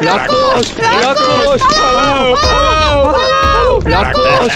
রাক্ষস রাক্ষস পালাও পালাও রাক্ষস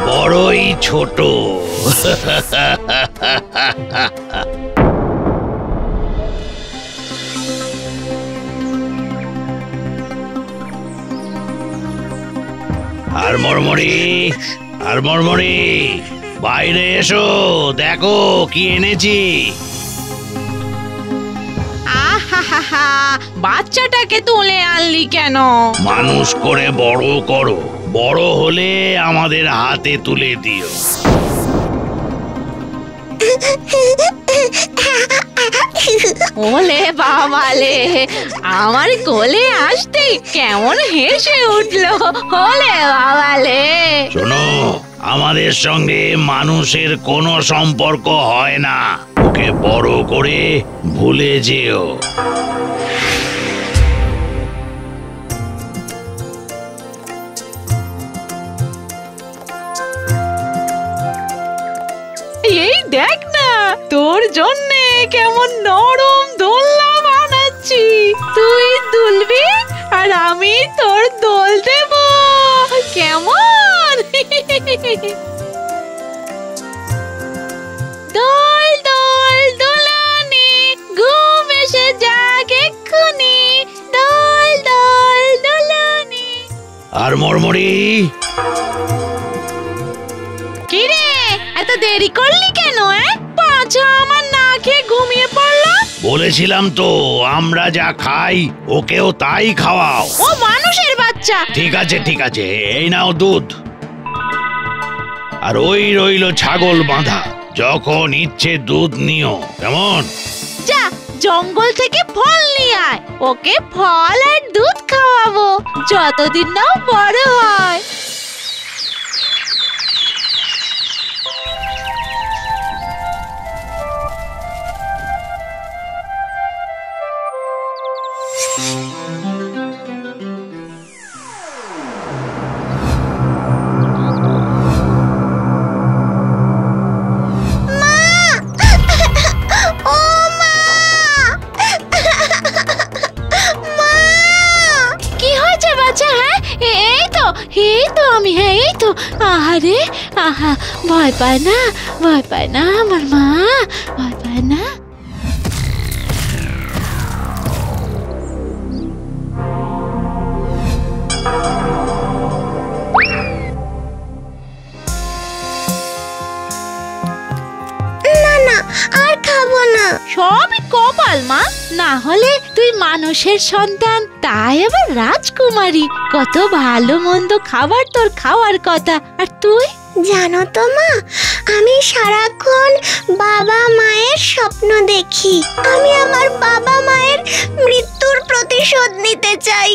বড়ই ছোট। আর মরমরি বাইরে এসো, দেখো কি এনেছি। আহা, বাচ্চাটাকে তুলে আনলি কেন? মানুষ করে বড় করো, বড় হলে আমাদের হাতে তুলে দিও। ওলে বাবালে, আমার কোলে আসতে কেমন হেসে উঠলো। ওলে বাবালে, শোনো, আমাদের সঙ্গে মানুষের কোনো সম্পর্ক হয় না, ওকে বড় করে ভুলে যেও। এই দেখ না, তোর জন্যে কেমন নরম দোলনা বানাচ্ছি। তুই দুলবি আর আমি তোর দোল দেব, কেমন? দোল দোল দোলানি, ঘুম এসে যাক এক্ষুনি। দোল দোল দোলানি। আর মরমরি, কিরে এত দেরি করলি কেন? পাঁচা আমার না খেয়ে ঘুমিয়ে পড়লো। বলেছিলাম তো আমরা যা খাই ওকেও তাই খাওয়াও। ও মানুষের বাচ্চা। ঠিক আছে ঠিক আছে, এই নাও দুধ। আর ওই রইল ছাগল বাঁধা, যখন ইচ্ছে দুধ নিও, কেমন? যা জঙ্গল থেকে ফল নিয়ে আয়, ওকে ফল আর দুধ খাওয়াবো যতদিন না ও বড় হয়। আরে আহা, ভয় পায় না, ভয় পায় না আমার মা, ভয় পায় না। আর খাবো না। সবই কপাল মা, না হলে তুই মানুষের সন্তান, তাই আবার রাজকুমারী। কত ভালো মন্দ খাবার তোর খাওয়ার কথা, আর তুই? জানো তো মা, আমি সারাক্ষণ বাবা মায়ের স্বপ্ন দেখি। আমি আমার বাবা মায়ের মৃত্যুর প্রতিশোধ নিতে চাই।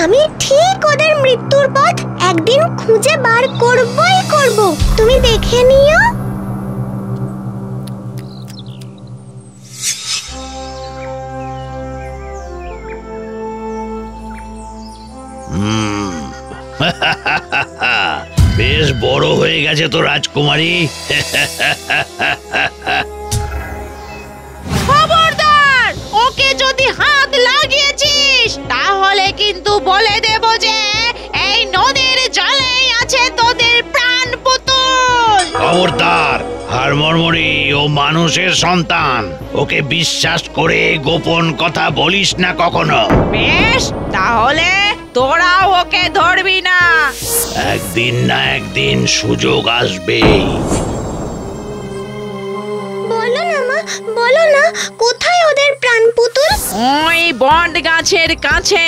আমি ঠিক ওদের মৃত্যুর পথ একদিন খুঁজে বার করবই করব। তুমি দেখে নিও। বেশ বড় হয়ে গেছে তো রাজকুমারী। খবরদার, ওকে যদি হাত লাগিয়েছিস তাহলে কিন্তু বলে দেব যে এই নদীর জলেই আছে তোদের প্রাণ পুতুল। খবরদার, আর মরমরি, ও মানুষের সন্তান, ওকে বিশ্বাস করে গোপন কথা বলিস না কখনো। বেশ, তাহলে তোরা ওকে ধরবি না। একদিন না একদিন সুযোগ আসবেই। বলো না মা, বলো না, কোথায় ওদের প্রাণ পুতুল? ওই বট গাছের কাছে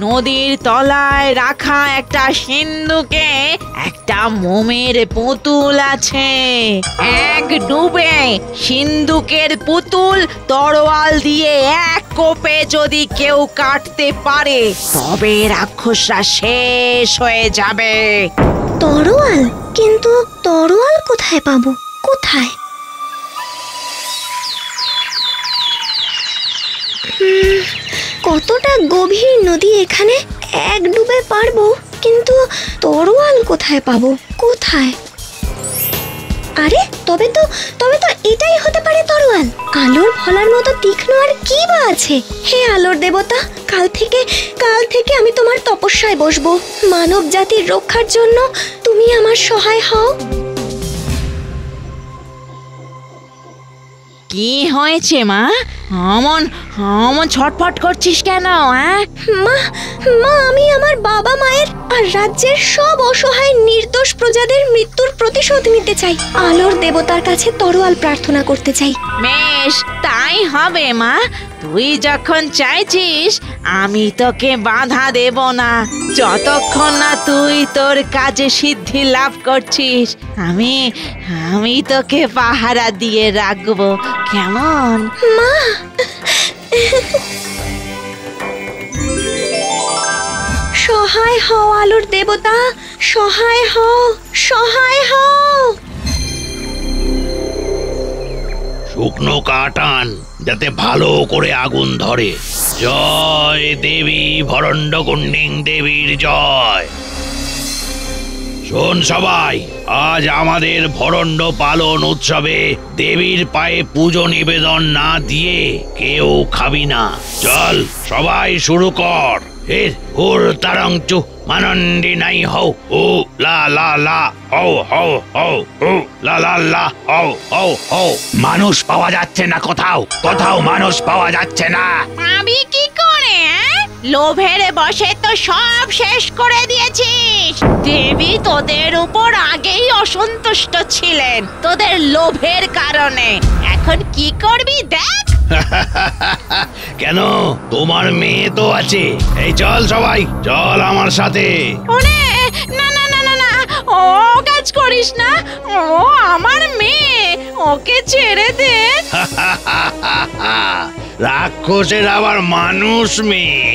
নদীর তলায় রাখা একটা সিন্ধুকে একটা মোমের পুতুল আছে। এক ডুবে সিন্ধুকের পুতুল তরোয়াল দিয়ে এক কোপে যদি কেউ কাটতে পারে তবে রাক্ষসরা শেষ হয়ে যাবে। তরোয়াল? কিন্তু তরোয়াল কোথায় পাবো? কোথায়? কতটা গভীর নদী এখানে, এক ডুবে পারবো, কিন্তু তরোয়াল কোথায় পাবো? কোথায়? আরে তবে তো এটাই হতে পারে তরোয়াল। আলোর ফলার মতো তীক্ষ্ণ আর কি বা আছে? হে আলোর দেবতা, কাল থেকে আমি তোমার তপস্যায় বসবো। মানব জাতির রক্ষার জন্য তুমি আমার সহায় হও। কি হয়েছে মা? অমন ছটফট করছিস কেন? মা আমি আমার বাবা মায়ের আর রাজ্যের সব অসহায় নির্দোষ প্রজাদের মৃত্যুর প্রতিশোধ নিতে চাই। আলোর দেবতার কাছে তরোয়াল প্রার্থনা করতে চাই। বেশ, তাই হবে মা। তুই যখন চাইছিস আমি তোকে বাধা দেব না। যতক্ষণ না তুই তোর কাজে সিদ্ধি লাভ করছিস আমি তোকে পাহারা দিয়ে রাখবো, কেমন? মা সহায় হও আলোর দেবতা, সহায় হও, সহায় হও। শুকনো কাটান যাতে ভালো করে আগুন ধরে। জয় দেবী ভরণ্ডকুণ্ডিং দেবীর জয়। শোন সবাই, আজ আমাদের ভরণ্ড পালন উৎসবে দেবীর পায়ে পুজো নিবেদন না দিয়ে কেউ খাবি না। চল সবাই শুরু কর। হুর তারং চু মানন্দি নাই হও ও লা লা লা হও হও হও ও লা লা লা হও হও হও। মানুষ পাওয়া যাচ্ছে না, কোথাও মানুষ পাওয়া যাচ্ছে না। আমি কি করে? লোভের বশে তো সব শেষ করে দিয়েছিস। দেবী তোদের উপর আগেই অসন্তুষ্ট ছিলেন তোদের লোভের কারণে। এখন কি করবি দেখ। কেন, তোমার মেয়ে তো আছে। এই চল সবাই, চল আমার সাথে। ওরে না না না না না, ও কাজ করিস না, ও আমার মেয়ে, ওকে ছেড়ে দে। রাক্ষসের আবার মানুষ মেয়ে।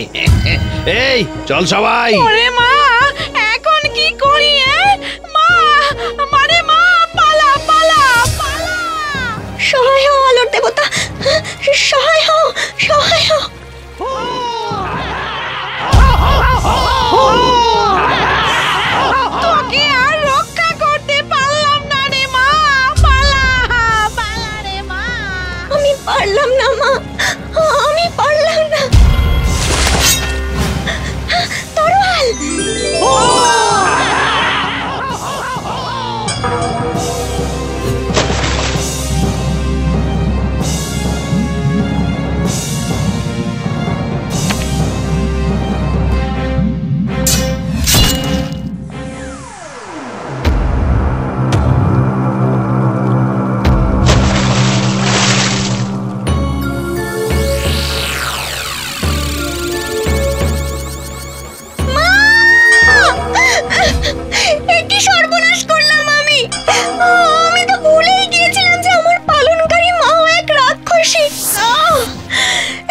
এই চল সবাই। ওরে মা, এখন কি করি? মা মানে মা, পালা পালা পালা। সহায় হও আলোর দেবতা, সহায় হও, সহায় হও। তোকে আর রক্ষা করতে পারলাম না রে মা, পালা পালা রে মা। আমি পারলাম না মা, আমি পারলাম না। তরোয়াল! কি সর্বনাশ করলাম আমি! আমি তো ভুলেই গিয়েছিলাম যে আমার পালনকারী মাও এক রাক্ষসী।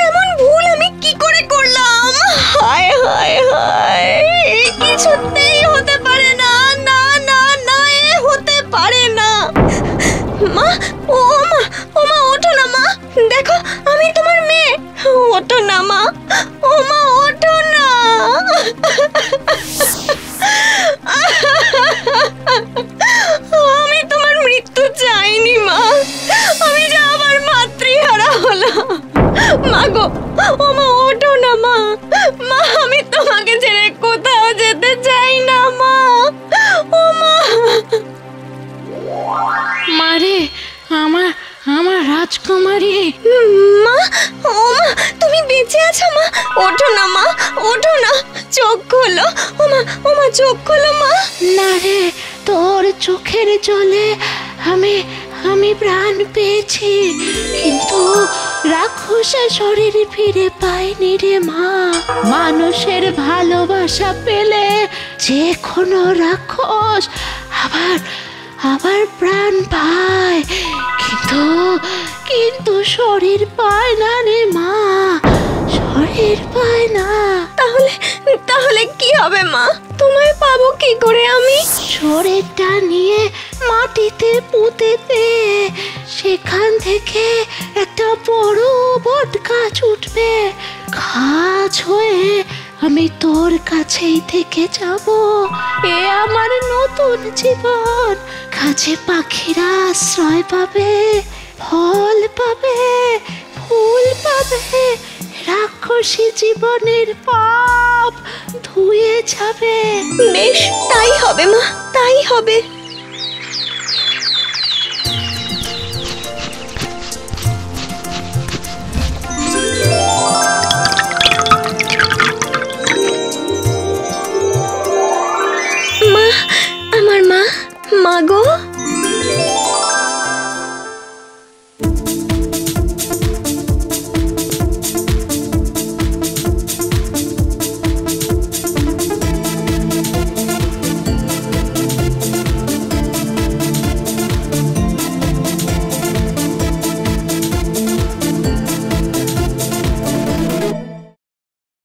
এমন ভুল আমি কি করে করলাম? হায় হায় হায়, কিছুতেই হতে পারে না, না না না, এ হতে পারে না। মা, ও মা ওঠো না মা, দেখো আমি তোমার মেয়ে। ওঠো না মা, ও মা ওঠো না। আমি তোমার মৃত্যু চাইনি মা, আমি যে আবার মাতৃহারা হলাম। মা গো, ও মা ওঠো না মা, মা আমি তোমাকে ছেড়ে কোথাও যেতে চাই না মা, ও মা। মারে, আমার রাজকুমারী। মা, ও মা তুমি বেঁচে আছো মা? ওঠো না মা, ওঠো না, চোখ খোলো। ও মা চোখ খোলো মা। না রে, তোর চোখের জলে আমি প্রাণ পেয়েছি, কিন্তু রাক্ষসের শরীর ফিরে পাইনি রে মা। মানুষের ভালোবাসা পেলে যে কোনো রাক্ষস আবার প্রাণ পায়, কিন্তু শরীর পায় না রে মা। হবে মা, তোমায় পাবো কি করে আমি? শরীরটা নিয়ে মাটিতে পুঁতে দে, সেখান থেকে একটা বড় বট গাছ উঠবে। গাছ হয়ে আমি তোর কাছেই থেকে যাব। এ আমার নতুন জীবন। গাছে পাখিরা আশ্রয় পাবে, ফল পাবে, ফুল পাবে। রাক্ষসী জীবনের পাপ ধুয়ে যাবে। বেশ, তাই হবে মা, তাই হবে।